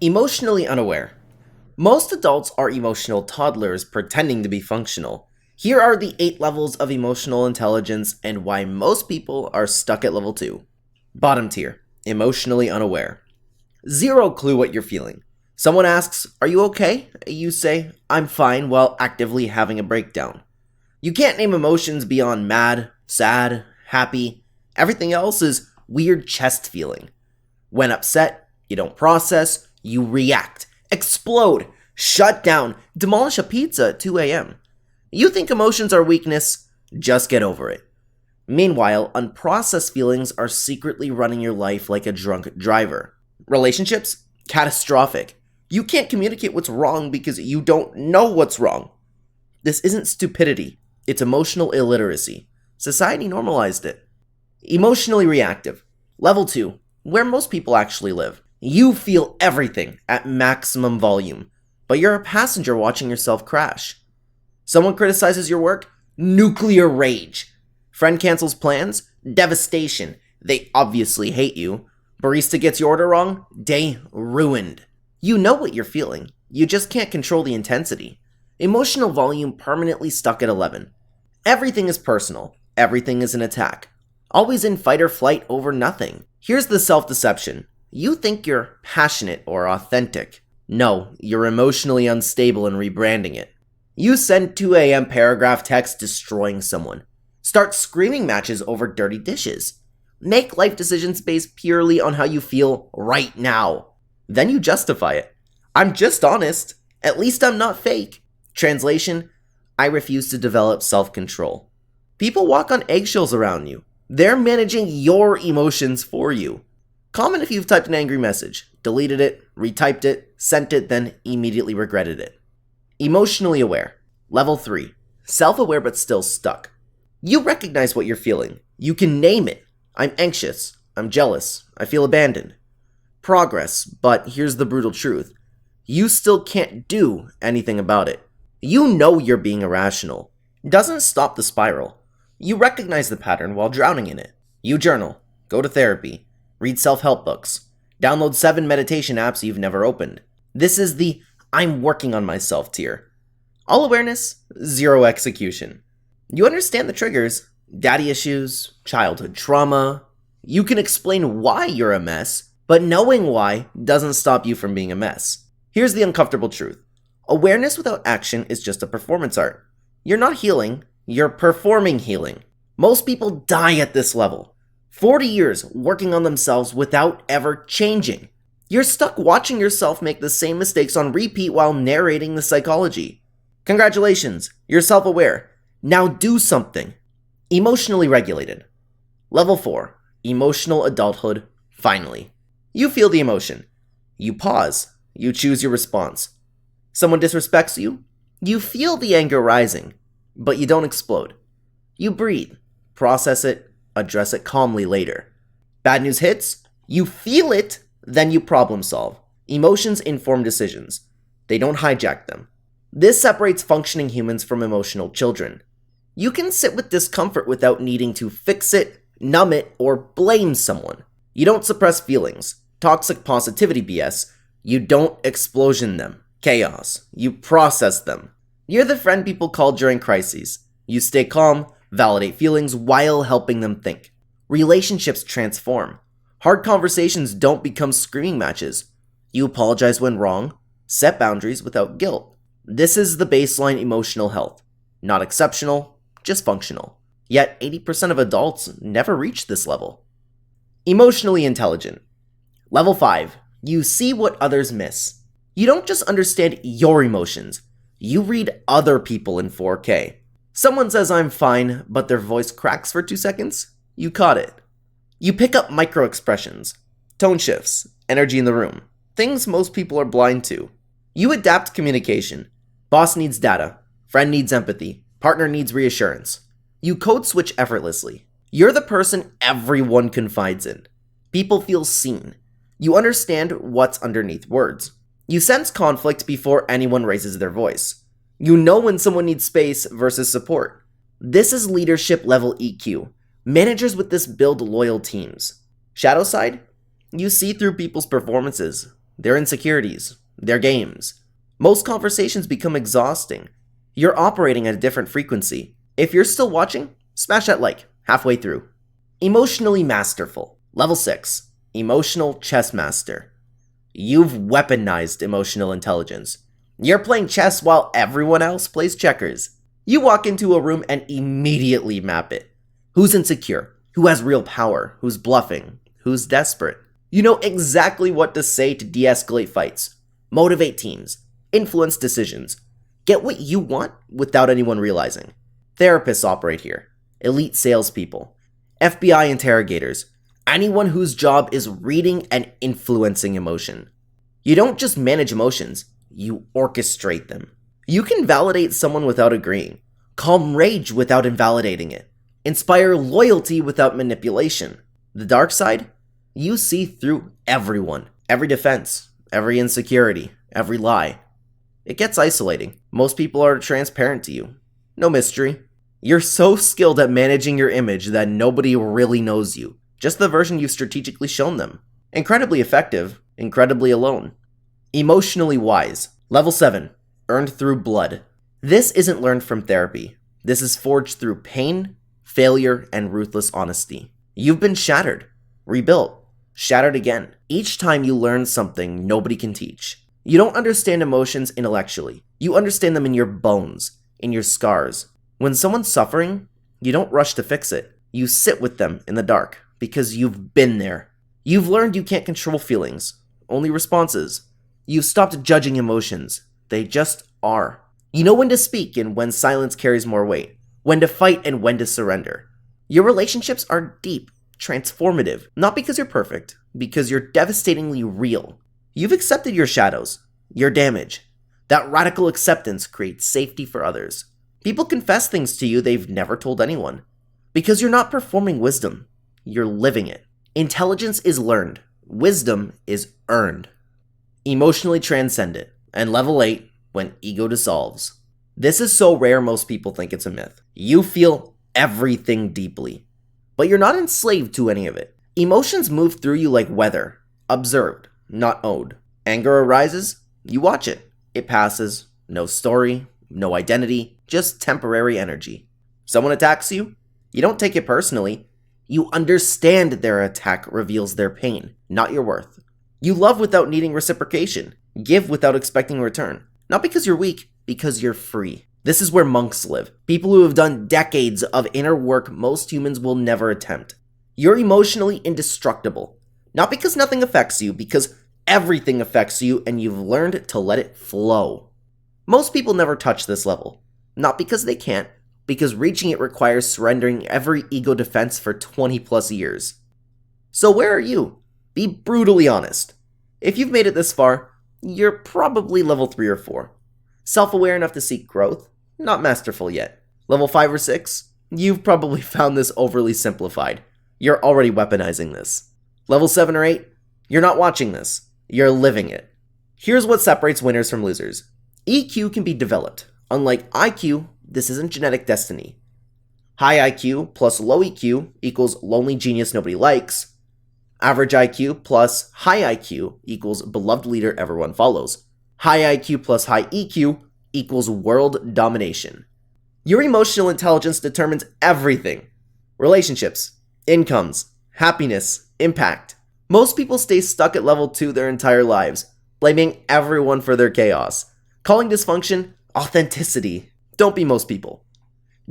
Emotionally unaware. Most adults are emotional toddlers pretending to be functional. Here are the 8 levels of emotional intelligence and why most people are stuck at level 2. Bottom tier, emotionally unaware. Zero clue what you're feeling. Someone asks, "Are you okay?" You say, "I'm fine," while actively having a breakdown. You can't name emotions beyond mad, sad, happy. Everything else is weird chest feeling. When upset, you don't process, you react, explode, shut down, demolish a pizza at 2 a.m. You think emotions are weakness? Just get over it. Meanwhile, unprocessed feelings are secretly running your life like a drunk driver. Relationships? Catastrophic. You can't communicate what's wrong because you don't know what's wrong. This isn't stupidity, it's emotional illiteracy. Society normalized it. Emotionally reactive. Level 2, where most people actually live. You feel everything at maximum volume, but you're a passenger watching yourself crash. Someone criticizes your work? Nuclear rage. Friend cancels plans? Devastation. They obviously hate you. Barista gets your order wrong? Day ruined. You know what you're feeling. You just can't control the intensity. Emotional volume permanently stuck at 11. Everything is personal. Everything is an attack. Always in fight or flight over nothing. Here's the self-deception. You think you're passionate or authentic. No, you're emotionally unstable and rebranding it. You send 2 a.m. paragraph text destroying someone. Start screaming matches over dirty dishes. Make life decisions based purely on how you feel right now. Then you justify it. I'm just honest. At least I'm not fake. Translation, I refuse to develop self-control. People walk on eggshells around you. They're managing your emotions for you. Comment if you've typed an angry message, deleted it, retyped it, sent it, then immediately regretted it. Emotionally aware. Level 3. Self-aware but still stuck. You recognize what you're feeling. You can name it. I'm anxious. I'm jealous. I feel abandoned. Progress, but here's the brutal truth. You still can't do anything about it. You know you're being irrational. Doesn't stop the spiral. You recognize the pattern while drowning in it. You journal, go to therapy, read self-help books, download 7 meditation apps you've never opened. This is the I'm working on myself tier. All awareness, zero execution. You understand the triggers, daddy issues, childhood trauma. You can explain why you're a mess, but knowing why doesn't stop you from being a mess. Here's the uncomfortable truth. Awareness without action is just a performance art. You're not healing, you're performing healing. Most people die at this level. 40 years working on themselves without ever changing. You're stuck watching yourself make the same mistakes on repeat while narrating the psychology. Congratulations, you're self-aware. Now do something. Emotionally regulated. Level 4, emotional adulthood, finally. You feel the emotion. You pause. You choose your response. Someone disrespects you. You feel the anger rising, but you don't explode. You breathe, process it, address it calmly later. Bad news hits. You feel it, then you problem solve. Emotions inform decisions. They don't hijack them. This separates functioning humans from emotional children. You can sit with discomfort without needing to fix it, numb it, or blame someone. You don't suppress feelings. Toxic positivity BS. You don't explosion them. Chaos. You process them. You're the friend people call during crises. You stay calm, validate feelings while helping them think. Relationships transform. Hard conversations don't become screaming matches. You apologize when wrong, set boundaries without guilt. This is the baseline emotional health. Not exceptional, just functional. Yet 80% of adults never reach this level. Emotionally intelligent. Level 5. You see what others miss. You don't just understand your emotions. You read other people in 4K. Someone says I'm fine, but their voice cracks for 2 seconds. You caught it. You pick up micro expressions, tone shifts, energy in the room. Things most people are blind to. You adapt communication. Boss needs data. Friend needs empathy. Partner needs reassurance. You code switch effortlessly. You're the person everyone confides in. People feel seen. You understand what's underneath words. You sense conflict before anyone raises their voice. You know when someone needs space versus support. This is leadership level EQ. Managers with this build loyal teams. Shadow side? You see through people's performances. their insecurities, their games. Most conversations become exhausting. You're operating at a different frequency. If you're still watching, smash that like halfway through. Emotionally masterful. Level 6. Emotional chess master. You've weaponized emotional intelligence. You're playing chess while everyone else plays checkers. You walk into a room and immediately map it. Who's insecure? Who has real power? Who's bluffing? Who's desperate? You know exactly what to say to de-escalate fights, motivate teams, influence decisions, get what you want without anyone realizing. Therapists operate here, elite salespeople, FBI interrogators, anyone whose job is reading and influencing emotion. You don't just manage emotions, you orchestrate them. You can validate someone without agreeing, calm rage without invalidating it, inspire loyalty without manipulation. The dark side? You see through everyone, every defense, every insecurity, every lie. It gets isolating. Most people are transparent to you. No mystery. You're so skilled at managing your image that nobody really knows you. Just the version you've strategically shown them. Incredibly effective, incredibly alone. Emotionally wise. Level 7. Earned through blood. This isn't learned from therapy. This is forged through pain, failure, and ruthless honesty. You've been shattered, rebuilt, shattered again. Each time you learn something nobody can teach. You don't understand emotions intellectually. You understand them in your bones, in your scars. When someone's suffering, you don't rush to fix it. You sit with them in the dark because you've been there. You've learned you can't control feelings, only responses. You've stopped judging emotions. They just are. You know when to speak and when silence carries more weight, when to fight and when to surrender. Your relationships are deep, transformative, not because you're perfect, because you're devastatingly real. You've accepted your shadows, your damage. That radical acceptance creates safety for others. People confess things to you they've never told anyone. Because you're not performing wisdom, you're living it. Intelligence is learned. Wisdom is earned. Emotionally transcendent. And level 8, when ego dissolves. This is so rare most people think it's a myth. You feel everything deeply. But you're not enslaved to any of it. Emotions move through you like weather. Observed, not owed. Anger arises, you watch it. It passes. No story, no identity, just temporary energy. Someone attacks you, you don't take it personally. You understand their attack reveals their pain, not your worth. You love without needing reciprocation. Give without expecting return. Not because you're weak, because you're free. This is where monks live. People who have done decades of inner work most humans will never attempt. You're emotionally indestructible. Not because nothing affects you, because everything affects you and you've learned to let it flow. Most people never touch this level. Not because they can't, because reaching it requires surrendering every ego defense for 20 plus years. So where are you? Be brutally honest. If you've made it this far, you're probably level 3 or 4. Self-aware enough to seek growth, not masterful yet. Level 5 or 6, you've probably found this overly simplified. You're already weaponizing this. Level 7 or 8, you're not watching this, you're living it. Here's what separates winners from losers. EQ can be developed. Unlike IQ, this isn't genetic destiny. High IQ plus low EQ equals lonely genius nobody likes. Average IQ plus high IQ equals beloved leader everyone follows. High IQ plus high EQ equals world domination. Your emotional intelligence determines everything. Relationships, incomes, happiness, impact. Most people stay stuck at level 2 their entire lives, blaming everyone for their chaos. Calling dysfunction authenticity. Don't be most people.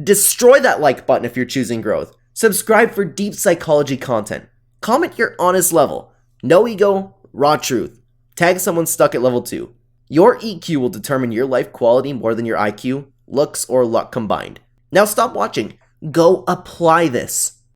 Destroy that like button if you're choosing growth. Subscribe for deep psychology content. Comment your honest level. No ego, raw truth. Tag someone stuck at level 2. Your EQ will determine your life quality more than your IQ, looks, or luck combined. Now stop watching. Go apply this.